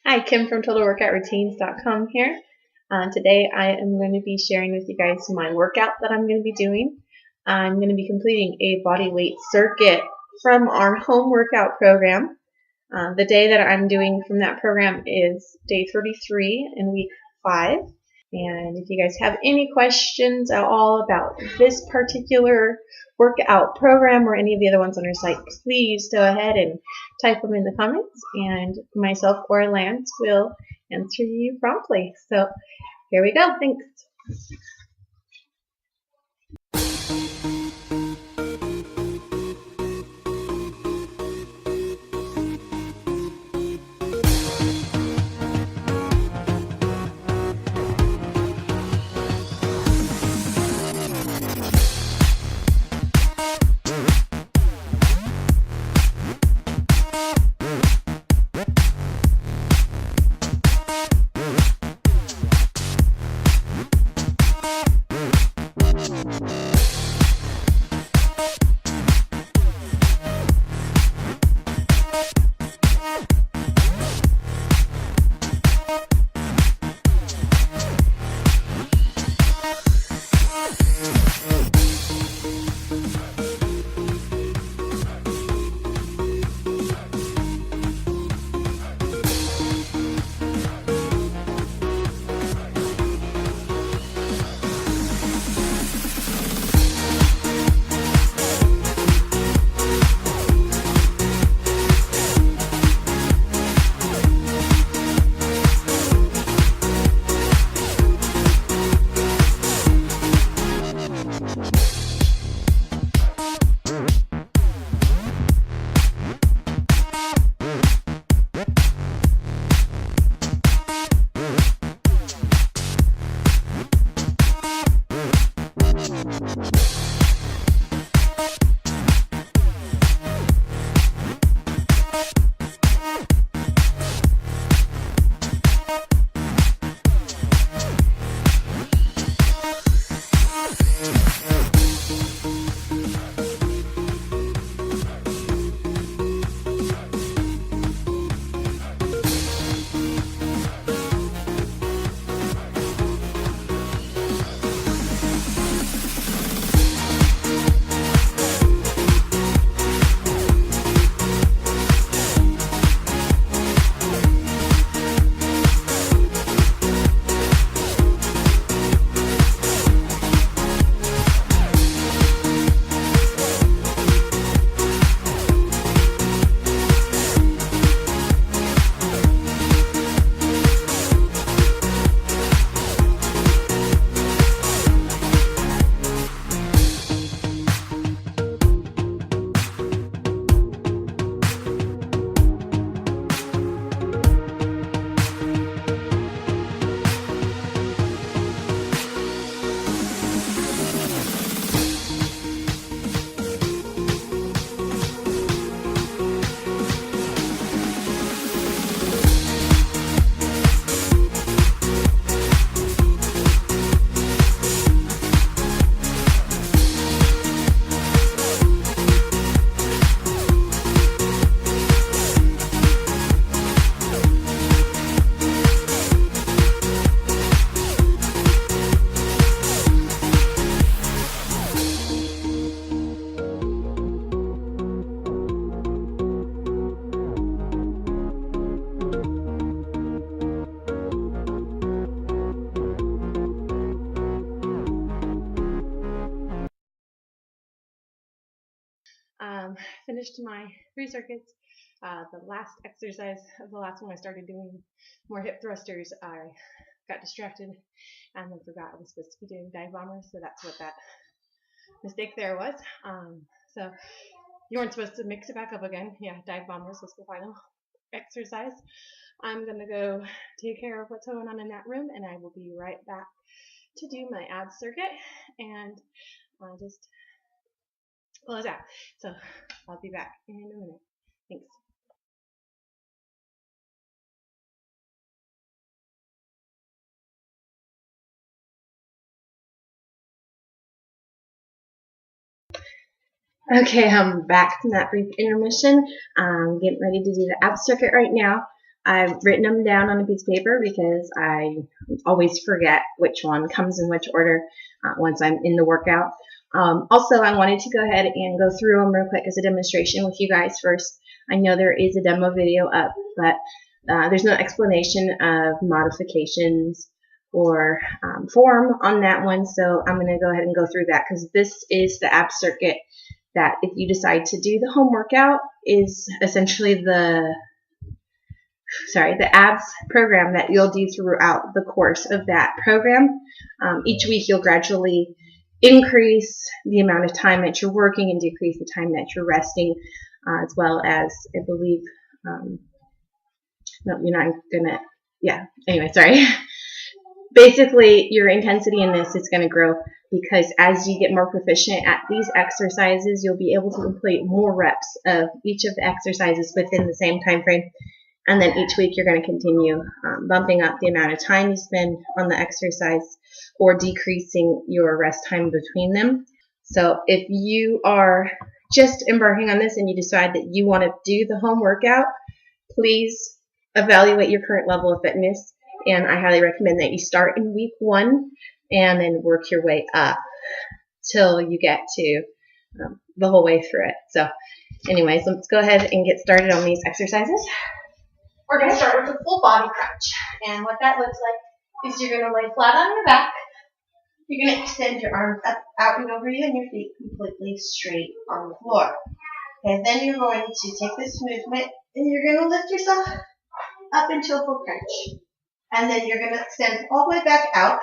Hi, Kim from TotalWorkoutRoutines.com here. Today I am going to be sharing with you guys my workout that I'm going to be doing. I'm going to be completing a body weight circuit from our home workout program. The day that I'm doing from that program is day 33 in week 5. And if you guys have any questions at all about this particular workout program or any of the other ones on our site, please go ahead and type them in the comments, and myself or Lance will answer you promptly. So here we go. Thanks. Finished my 3 circuits. The last exercise of the last one, I started doing more hip thrusters. I got distracted and then forgot I was supposed to be doing dive bombers, so that's what that mistake there was. So you weren't supposed to mix it back up again. Yeah, dive bombers was the final exercise. I'm gonna go take care of what's going on in that room, and I will be right back to do my abs circuit and just close out. So I'll be back in a minute. Thanks. Okay, I'm back from that brief intermission. I'm getting ready to do the ab circuit right now. I've written them down on a piece of paper because I always forget which one comes in which order once I'm in the workout. Also, I wanted to go ahead and go through them real quick as a demonstration with you guys first. I know there is a demo video up, but there's no explanation of modifications or form on that one, so I'm going to go ahead and go through that because this is the ab circuit that, if you decide to do the home workout, is essentially the abs program that you'll do throughout the course of that program. Each week you'll gradually increase the amount of time that you're working and decrease the time that you're resting, as well as, I believe, no, you're not gonna, yeah, anyway, sorry. Basically, your intensity in this is going to grow because as you get more proficient at these exercises, you'll be able to complete more reps of each of the exercises within the same time frame. And then each week you're going to continue bumping up the amount of time you spend on the exercise or decreasing your rest time between them. So if you are just embarking on this and you decide that you want to do the home workout, please evaluate your current level of fitness. And I highly recommend that you start in week 1 and then work your way up till you get to the whole way through it. So anyways, let's go ahead and get started on these exercises. We're going to start with a full body crunch. And what that looks like is you're going to lay flat on your back. You're going to extend your arms up, out and over you, and your feet completely straight on the floor. Okay, then you're going to take this movement and you're going to lift yourself up into a full crunch. And then you're going to extend all the way back out,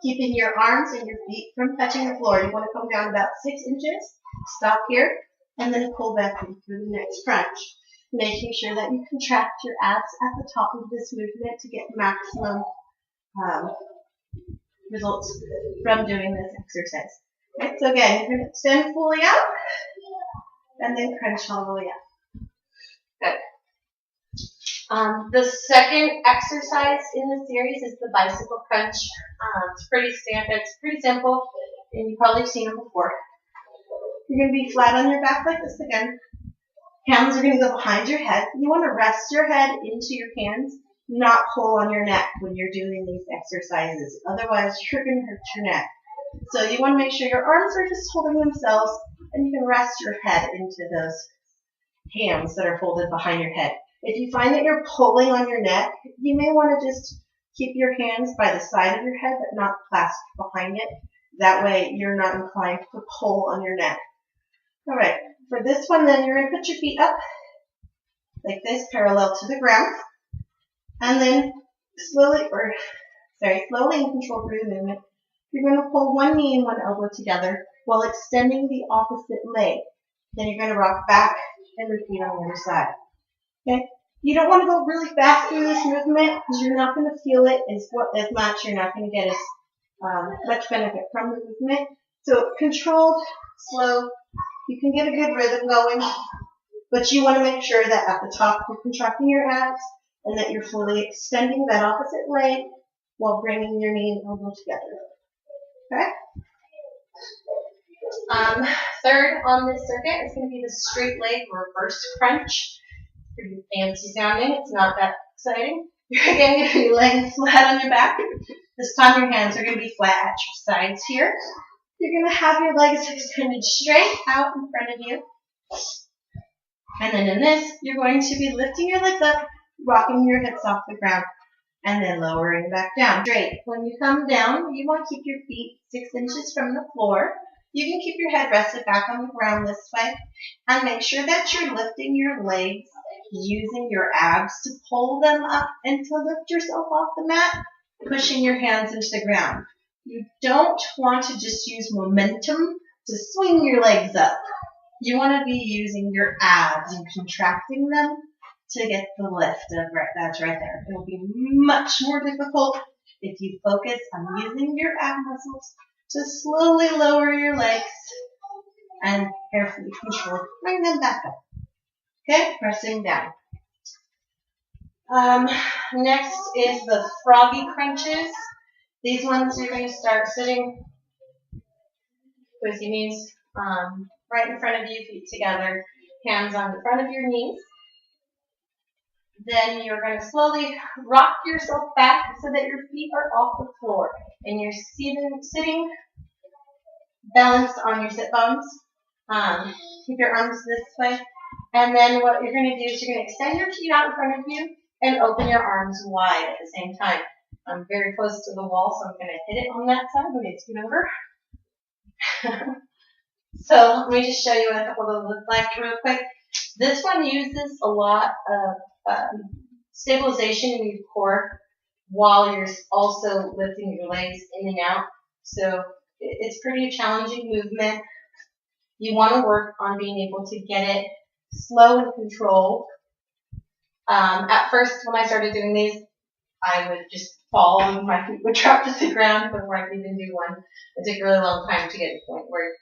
keeping your arms and your feet from touching the floor. You want to come down about 6 inches, stop here, and then pull back in for the next crunch, making sure that you contract your abs at the top of this movement to get maximum results from doing this exercise. Right, so again, you're going to extend fully out, and then crunch all the way up. Good. The second exercise in the series is the bicycle crunch. It's pretty standard. It's pretty simple, and you've probably seen them before. You're going to be flat on your back like this again. Hands are going to go behind your head. You want to rest your head into your hands, not pull on your neck when you're doing these exercises. Otherwise, you're going to hurt your neck. So you want to make sure your arms are just holding themselves, and you can rest your head into those hands that are folded behind your head. If you find that you're pulling on your neck, you may want to just keep your hands by the side of your head but not clasped behind it. That way you're not inclined to pull on your neck. All right, for this one then you're going to put your feet up like this, parallel to the ground. And then slowly and control through the movement, you're going to pull one knee and one elbow together while extending the opposite leg. Then you're going to rock back and repeat on the other side. Okay? You don't want to go really fast through this movement because you're not going to feel it as much. You're not going to get as much benefit from the movement. So controlled, slow, you can get a good rhythm going, but you want to make sure that at the top you're contracting your abs and that you're fully extending that opposite leg while bringing your knee and elbow together. Okay? Third on this circuit is going to be the straight leg reverse crunch. Pretty fancy sounding. It's not that exciting. You're again going to be laying flat on your back. This time your hands are going to be flat at your sides here. You're going to have your legs extended straight out in front of you. And then in this, you're going to be lifting your legs up, rocking your hips off the ground, and then lowering back down. Straight. When you come down, you want to keep your feet 6 inches from the floor. You can keep your head rested back on the ground this way. And make sure that you're lifting your legs using your abs to pull them up and to lift yourself off the mat, pushing your hands into the ground. You don't want to just use momentum to swing your legs up. You want to be using your abs and contracting them to get the lift. That's right there. It will be much more difficult if you focus on using your ab muscles to slowly lower your legs and carefully control. Bring them back up. Okay, pressing down. Next is the froggy crunches. These ones you're going to start sitting with your knees right in front of you, feet together, hands on the front of your knees. Then you're going to slowly rock yourself back so that your feet are off the floor. And you're sitting balanced on your sit bones. Keep your arms this way. And then what you're going to do is you're going to extend your feet out in front of you and open your arms wide at the same time. I'm very close to the wall, so I'm going to hit it on that side. I'm going to scoot over. So let me just show you what a couple of those look like real quick. This one uses a lot of stabilization in your core while you're also lifting your legs in and out. So it's pretty challenging movement. You want to work on being able to get it slow and controlled. At first, when I started doing these, I would just fall and my feet would drop to the ground before I could even do one. It took a really long time to get to the point where I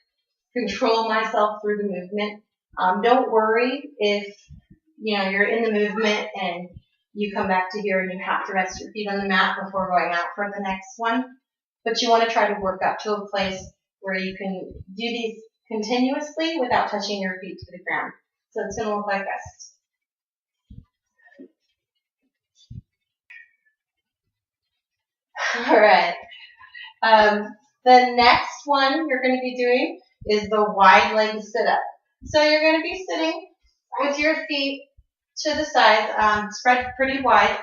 control myself through the movement. Don't worry if you're in the movement and you come back to here and you have to rest your feet on the mat before going out for the next one. But you want to try to work up to a place where you can do these continuously without touching your feet to the ground. So it's going to look like this. All right. The next one you're going to be doing is the wide leg sit-up. So you're going to be sitting with your feet to the side, spread pretty wide,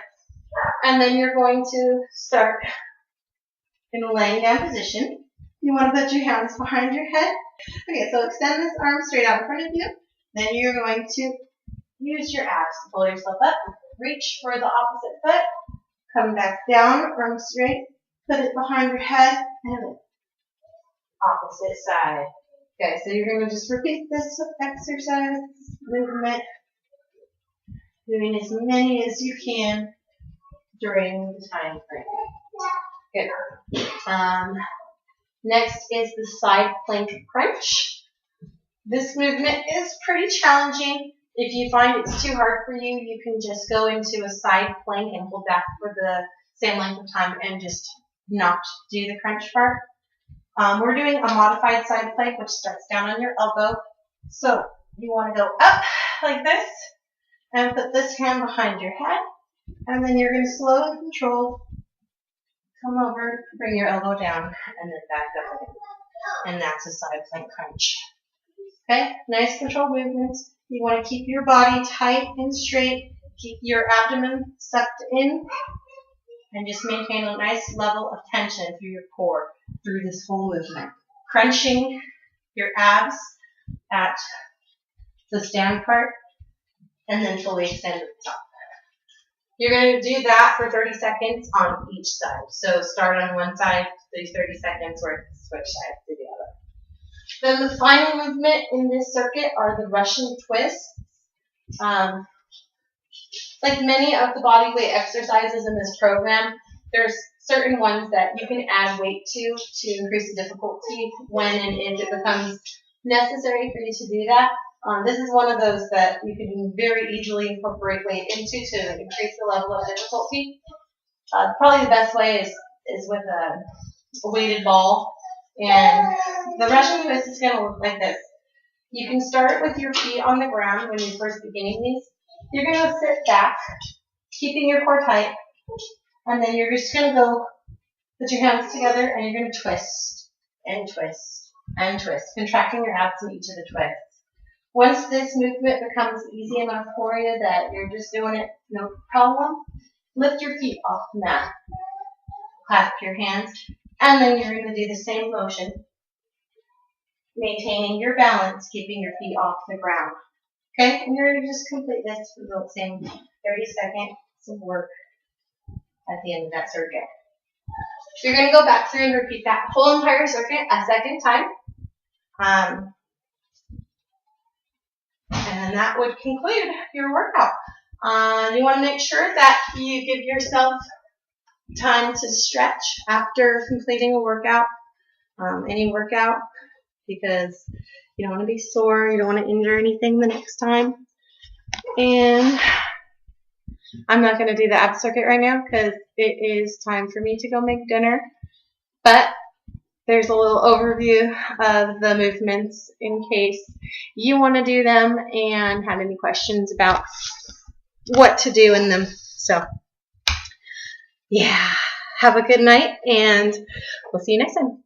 and then you're going to start in a laying down position. You want to put your hands behind your head. Okay, so extend this arm straight out in front of you. Then you're going to use your abs to pull yourself up. Reach for the opposite foot. Come back down, arm straight. Put it behind your head and opposite side. Okay, so you're going to just repeat this exercise, movement, doing as many as you can during the time frame. Good. Next is the side plank crunch. This movement is pretty challenging. If you find it's too hard for you, you can just go into a side plank and hold back for the same length of time and just not do the crunch part. We're doing a modified side plank, which starts down on your elbow. So you want to go up like this and put this hand behind your head. And then you're going to slow and control come over, bring your elbow down, and then back up again. And that's a side plank crunch. Okay, nice controlled movements. You want to keep your body tight and straight. Keep your abdomen sucked in. And just maintain a nice level of tension through your core through this whole movement. Crunching your abs at the stand part and then fully extend at the top. You're going to do that for 30 seconds on each side. So start on one side, do 30 seconds, or switch sides to the other. Then the final movement in this circuit are the Russian twists. Like many of the body weight exercises in this program, there's certain ones that you can add weight to increase the difficulty when and if it becomes necessary for you to do that. This is one of those that you can very easily incorporate weight into to increase the level of difficulty. Probably the best way is with a weighted ball. And the Russian twist is going to look like this. You can start with your feet on the ground when you're first beginning these. You're going to sit back, keeping your core tight, and then you're just going to go put your hands together and you're going to twist and twist and twist, contracting your abs in each of the twists. Once this movement becomes easy enough for you that you're just doing it no problem, lift your feet off the mat, clasp your hands, and then you're going to do the same motion, maintaining your balance, keeping your feet off the ground. Okay, and you're going to just complete this for the same 30 seconds of work at the end of that circuit. So you're going to go back through and repeat that whole entire circuit a second time. And that would conclude your workout. You want to make sure that you give yourself time to stretch after completing a workout, any workout, because you don't want to be sore, you don't want to injure anything the next time. And I'm not going to do the ab circuit right now because it is time for me to go make dinner. But there's a little overview of the movements in case you want to do them and have any questions about what to do in them. So yeah, have a good night, and we'll see you next time.